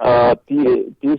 30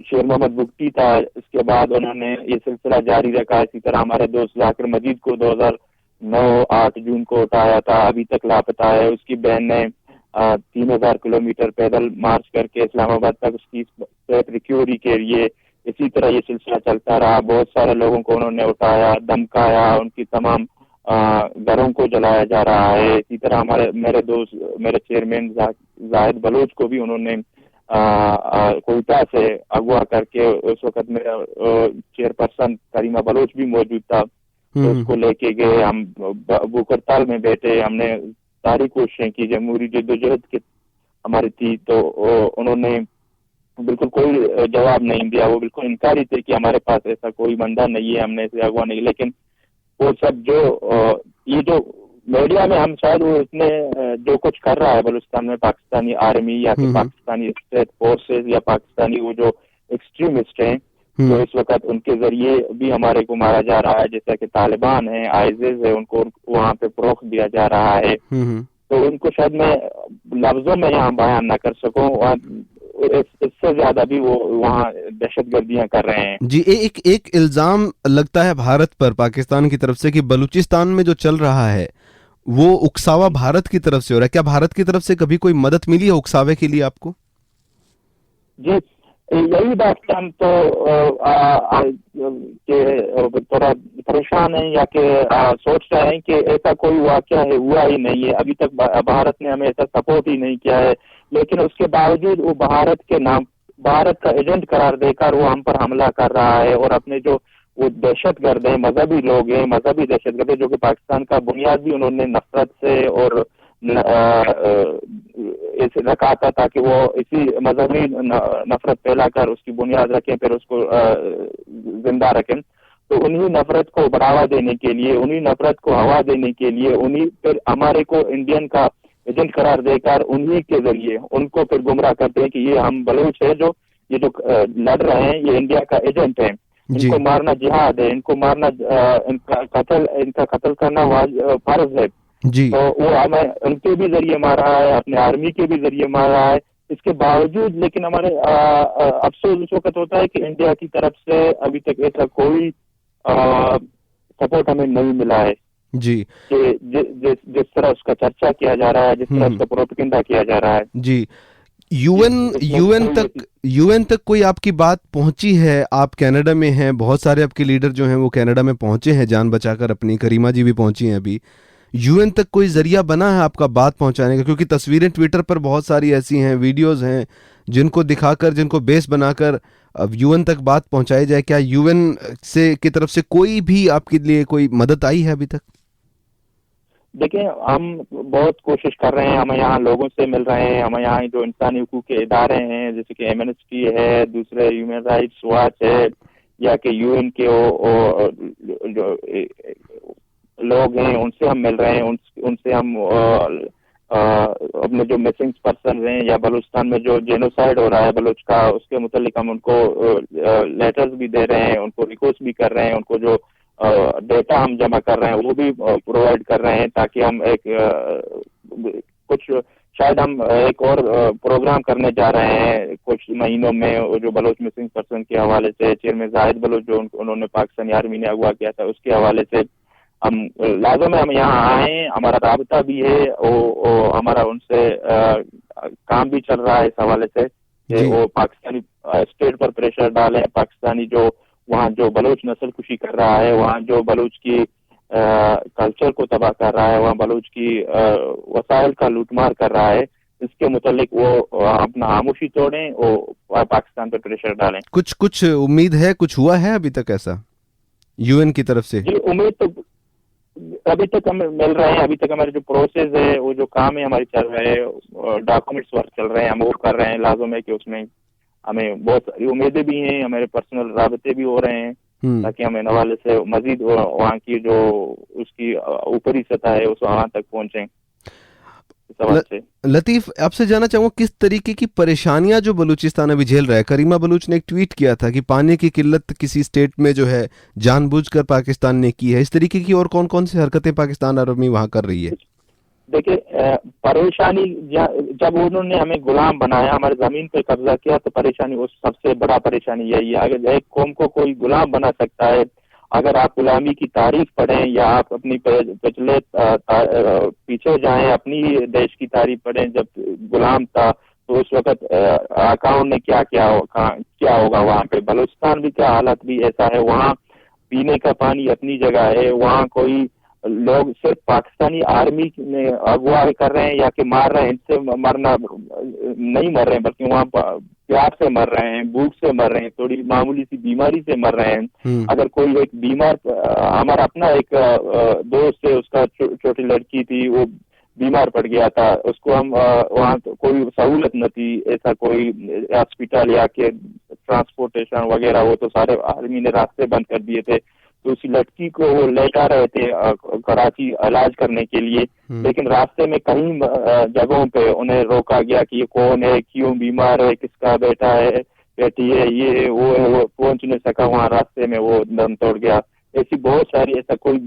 شیر محمد بگٹی تھا. اس کے بعد انہوں نے یہ سلسلہ جاری رکھا. اسی طرح ہمارے دوست ذاکر مجید کو 2009 جون کو اٹھایا تھا, ابھی تک لاپتہ ہے. اس کی بہن نے 3000 کلومیٹر پیدل مارچ کر کے اسلام آباد تک اس کی صحت ریکوری کے لیے. اسی طرح یہ سلسلہ چلتا رہا. بہت سارے لوگوں کو انہوں نے اٹھایا, دمکایا, ان کی تمام گھروں کو جلایا جا رہا ہے. اسی طرح میرے دوست, میرے چیئرمین زاہد بلوچ کو بھی انہوں نے کوئٹہ سے اغوا کر کے, اس وقت میرا چیئر پرسن کریمہ بلوچ بھی موجود تھا, تو اس کو لے کے گئے. ہم بوکرتال میں بیٹھے, ہم نے ساری کوششیں کی, جمہوری جدوجہد کی ہماری تھی, تو انہوں نے بالکل کوئی جواب نہیں دیا. وہ بالکل انکاری تھے کہ ہمارے پاس ایسا کوئی بندہ نہیں ہے, ہم نے ایسے اغوا نہیں. لیکن وہ سب جو یہ جو میڈیا میں ہم شاید وہ اتنے جو کچھ کر رہا ہے بلوچستان میں پاکستانی آرمی یا کہ پاکستانی اسٹیٹ فورسز یا پاکستانی وہ جو ایکسٹریمسٹ ہیں, تو اس وقت ان کے ذریعے بھی ہمارے کو مارا جا رہا ہے. جیسا کہ طالبان ہیں, آئیزز ہے, ان کو وہاں پہ فروخت دیا جا رہا ہے. تو ان کو شاید میں لفظوں میں یہاں بیان نہ کر سکوں, اس سے زیادہ بھی وہ وہاں دہشت گردیاں کر رہے ہیں. جی, ایک الزام لگتا ہے بھارت پر پاکستان کی طرف سے کہ بلوچستان میں جو چل رہا ہے وہ اکساوا بھارت کی طرف سے ہو رہا ہے. کیا بھارت کی طرف سے کبھی کوئی مدد ملی ہے اکساوے کے لیے آپ کو؟ جی, یہی بات ہم تو تھوڑا پریشان ہیں, یا کہ سوچ رہے ہیں کہ ایسا کوئی واقعہ ہوا ہی نہیں ہے. ابھی تک بھارت نے ہمیں ایسا سپورٹ ہی نہیں کیا ہے, لیکن اس کے باوجود وہ بھارت کا ایجنٹ قرار دے کر وہ ہم پر حملہ کر رہا ہے. اور اپنے جو وہ دہشت گرد ہیں, مذہبی لوگ ہیں, مذہبی دہشت گرد ہیں, جو کہ پاکستان کا بنیاد بھی انہوں نے نفرت سے اور اسے رکھا تھا تاکہ وہ اسی مذہبی نفرت پھیلا کر اس کی بنیاد رکھیں, پھر اس کو زندہ رکھیں. تو انہی نفرت کو بڑھاوا دینے کے لیے, انہی نفرت کو ہوا دینے کے لیے, انہی پھر ہمارے کو انڈین کا ایجنٹ قرار دے کر انہی کے ذریعے ان کو پھر گمراہ کرتے ہیں کہ یہ ہم بلوچ ہیں, یہ جو لڑ رہے ہیں یہ انڈیا کا ایجنٹ ہے, ان کو مارنا جہاد ہے, ان کو مارنا, ان کا قتل کرنا فرض ہے. جی, تو وہ ہمیں ان کے بھی ذریعے مارا ہے, اپنے آرمی کے بھی ذریعے مارا ہے. اس کے باوجود لیکن ہمارے افسوس اس وقت ہوتا ہے کہ انڈیا کی طرف سے ابھی تک ایسا کوئی سپورٹ ہمیں نہیں ملا ہے. جی, کہ جس طرح اس کا چرچا کیا جا رہا ہے, جس طرح اس کا پروپیگنڈا کیا جا رہا ہے. جی, یو این تک کوئی آپ کی بات پہنچی ہے؟ آپ کینیڈا میں ہیں, بہت سارے آپ کے لیڈر جو ہیں وہ کینیڈا میں پہنچے ہیں جان بچا کر اپنی, کریمہ جی بھی پہنچی ہیں ابھی. یو این تک کوئی ذریعہ بنا ہے آپ کا بات پہنچانے کا؟ کیونکہ تصویریں ٹویٹر پر بہت ساری ایسی ہیں, ویڈیوز ہیں جن کو دکھا کر, جن کو بیس بنا کر اب یو این تک بات پہنچائی جائے. کیا یو این سے کی طرف سے کوئی بھی آپ کے لیے کوئی مدد آئی ہے ابھی تک؟ دیکھیں, ہم بہت کوشش کر رہے ہیں, ہم یہاں لوگوں سے مل رہے ہیں, ہم یہاں جو انسانی حقوق کے ادارے ہیں جیسے کہ ایمنسٹی ہے, دوسرے ہیومن رائٹس واچ ہے, یا کہ یو این کے جو لوگ ہیں ان سے ہم مل رہے ہیں. ان سے ہم اپنے جو مسنگ پرسن ہیں یا بلوچستان میں جو جینوسائیڈ ہو رہا ہے بلوچ کا, اس کے متعلق ہم ان کو لیٹرز بھی دے رہے ہیں, ان کو ریکویسٹ بھی کر رہے ہیں, ان کو جو ڈیٹا ہم جمع کر رہے ہیں وہ بھی پرووائڈ کر رہے ہیں, تاکہ ہم شاید ہم ایک اور پروگرام کرنے جا رہے ہیں کچھ مہینوں میں, جو بلوچ مسنگ پرسن کے حوالے سے, چیئرمین زاہد بلوچ جو انہوں نے پاکستانی آرمی نے اغوا کیا تھا, اس کے حوالے سے ہم لازم ہے ہم یہاں آئیں. ہمارا رابطہ بھی ہے, ہمارا ان سے کام بھی چل رہا ہے اس حوالے سے کہ وہ پاکستانی اسٹیٹ پر پریشر ڈالیں, پاکستانی جو وہاں جو بلوچ نسل کشی کر رہا ہے, وہاں جو بلوچ کی کلچر کو تباہ کر رہا ہے, وہاں بلوچ کی وسائل کا لوٹ مار کر رہا ہے, اس کے متعلق وہ اپنا خاموشی توڑیں اور پاکستان پر پریشر ڈالیں. کچھ امید ہے, کچھ ہوا ہے ابھی تک ایسا یو این کی طرف سے؟ جی, امید تو ابھی تک ہمیں مل رہے ہیں. ابھی تک ہمارے جو پروسیس ہے, وہ جو کام ہے ہماری چل رہے ہیں, ڈاکومنٹس ورک چل رہے ہیں, ہم وہ کر رہے ہیں. لازم ہے کہ اس میں ہمیں بہت ساری امیدیں بھی ہیں, ہمارے پرسنل رابطے بھی ہو رہے ہیں, تاکہ ہم ان حوالے سے مزید وہاں کی جو اس کی اوپری سطح ہے اس وہاں تک پہنچیں. لطیف, آپ سے جاننا چاہوں گا کس طریقے کی پریشانیاں جو بلوچستان ابھی جھیل رہا ہے. کریمہ بلوچ نے ایک ٹویٹ کیا تھا کہ پانی کی قلت کسی اسٹیٹ میں جو ہے جان بوجھ کر پاکستان نے کی ہے. اس طریقے کی اور کون کون سی حرکتیں پاکستان آرمی وہاں کر رہی ہے؟ دیکھیے پریشانی جب انہوں نے ہمیں غلام بنایا, ہمارے زمین پہ قبضہ کیا, تو پریشانی اس سب سے بڑا پریشانی یہی ہے. اگر ایک قوم کو کوئی غلام بنا سکتا ہے, اگر آپ غلامی کی تاریخ پڑھیں یا آپ اپنی پچھلے پیچھے جائیں, اپنی دیش کی تاریخ پڑھیں, جب غلام تھا تو اس وقت آقاؤں نے کیا ہوگا وہاں پہ. بلوچستان بھی کا حالت بھی ایسا ہے, وہاں پینے کا پانی اپنی جگہ ہے, وہاں کوئی لوگ صرف پاکستانی آرمی میں اغوا کر رہے ہیں یا کہ مار رہے ہیں, ان سے مرنا نہیں مر رہے ہیں, بلکہ وہاں پیار سے مر رہے ہیں, بھوک سے مر رہے ہیں, تھوڑی معمولی سی بیماری سے مر رہے ہیں. اگر کوئی ایک بیمار, ہمارا اپنا ایک دوست ہے, اس کا چھوٹی لڑکی تھی, وہ بیمار پڑ گیا تھا, اس کو ہم وہاں کوئی سہولت نہ تھی, ایسا کوئی ہاسپٹل یا کہ ٹرانسپورٹیشن وغیرہ, وہ تو سارے آرمی نے راستے بند کر دیے تھے. تو اسی لڑکی کو وہ لے جا رہے تھے کراچی علاج کرنے کے لیے, لیکن راستے میں کئی جگہوں پہ انہیں روکا گیا کہ یہ کون ہے, کیوں بیمار ہے, کس کا بیٹا ہے, بیٹی ہے, یہ ہے وہ ہے. وہ پہنچ نہیں سکا وہاں, راستے میں وہ دم توڑ گیا. ایسی بہت ساری ایسا کوئی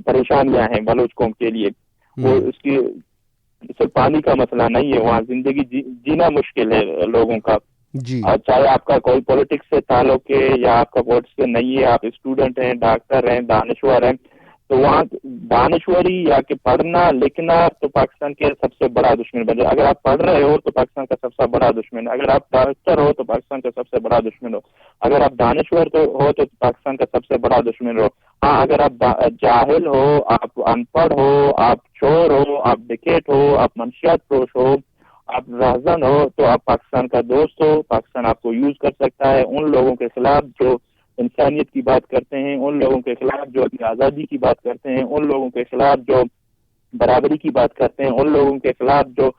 پریشانیاں ہیں بلوچ قوم کے لیے. وہ اس کی صرف پانی کا مسئلہ نہیں ہے, وہاں زندگی جینا مشکل ہے لوگوں کا. جی, چاہے آپ کا کوئی پولیٹکس سے تعلق ہے یا آپ کا پولیٹکس سے نہیں ہے, آپ اسٹوڈنٹ ہیں, ڈاکٹر ہیں, دانشور ہیں, تو وہاں دانشوری یا کہ پڑھنا لکھنا تو پاکستان کے سب سے بڑا دشمن بن جائے. اگر آپ پڑھ رہے ہو تو پاکستان کا سب سے بڑا دشمن ہے, اگر آپ ڈاکٹر ہو تو پاکستان کا سب سے بڑا دشمن ہو, اگر آپ دانشور ہو تو پاکستان کا سب سے بڑا دشمن ہو. ہاں, اگر آپ جاہل ہو, آپ ان پڑھ ہو, آپ چور ہو, آپ ڈکیٹ ہو, آپ منشیات فروش ہو, آپ رہزن ہو, تو آپ پاکستان کا دوست ہو. پاکستان آپ کو یوز کر سکتا ہے ان لوگوں کے خلاف جو انسانیت کی بات کرتے ہیں, ان لوگوں کے خلاف جو اپنی آزادی کی بات کرتے ہیں, ان لوگوں کے خلاف جو برابری کی بات کرتے ہیں, ان لوگوں کے خلاف جو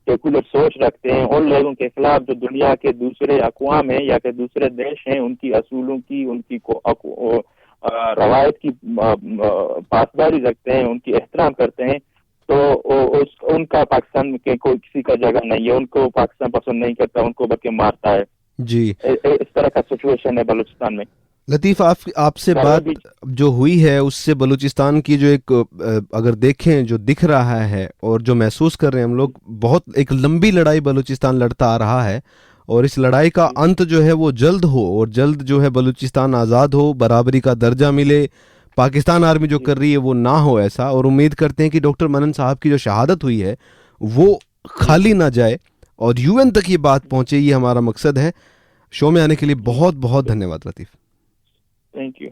سیکولر سوچ رکھتے ہیں, ان لوگوں کے خلاف جو دنیا کے دوسرے اقوام ہیں یا کہ دوسرے دیش ہیں, ان کی اصولوں کی, ان کی روایت کی پاسداری رکھتے ہیں, ان کی احترام کرتے ہیں, تو ان کا پاکستان کے کوئی کسی کا جگہ نہیں ہے. ان کو پاکستان پسند نہیں کرتا, ان کو بلکہ مارتا ہے. جی, اس طرح کا سچویشن ہے بلوچستان میں. لطیف, آپ سے بات جو ہوئی ہے اس سے بلوچستان کی جو ایک اگر دیکھیں جو دکھ رہا ہے اور جو محسوس کر رہے ہیں ہم لوگ, بہت ایک لمبی لڑائی بلوچستان لڑتا آ رہا ہے, اور اس لڑائی کا انت جو ہے وہ جلد ہو, اور جلد جو ہے بلوچستان آزاد ہو, برابری کا درجہ ملے. پاکستان آرمی جو کر رہی ہے وہ نہ ہو ایسا, اور امید کرتے ہیں کہ ڈاکٹر منن صاحب کی جو شہادت ہوئی ہے وہ خالی نہ جائے اور یو این تک یہ بات پہنچے, یہ ہمارا مقصد ہے. شو میں آنے کے لیے بہت بہت دھنیہ واد لطیف. Thank you.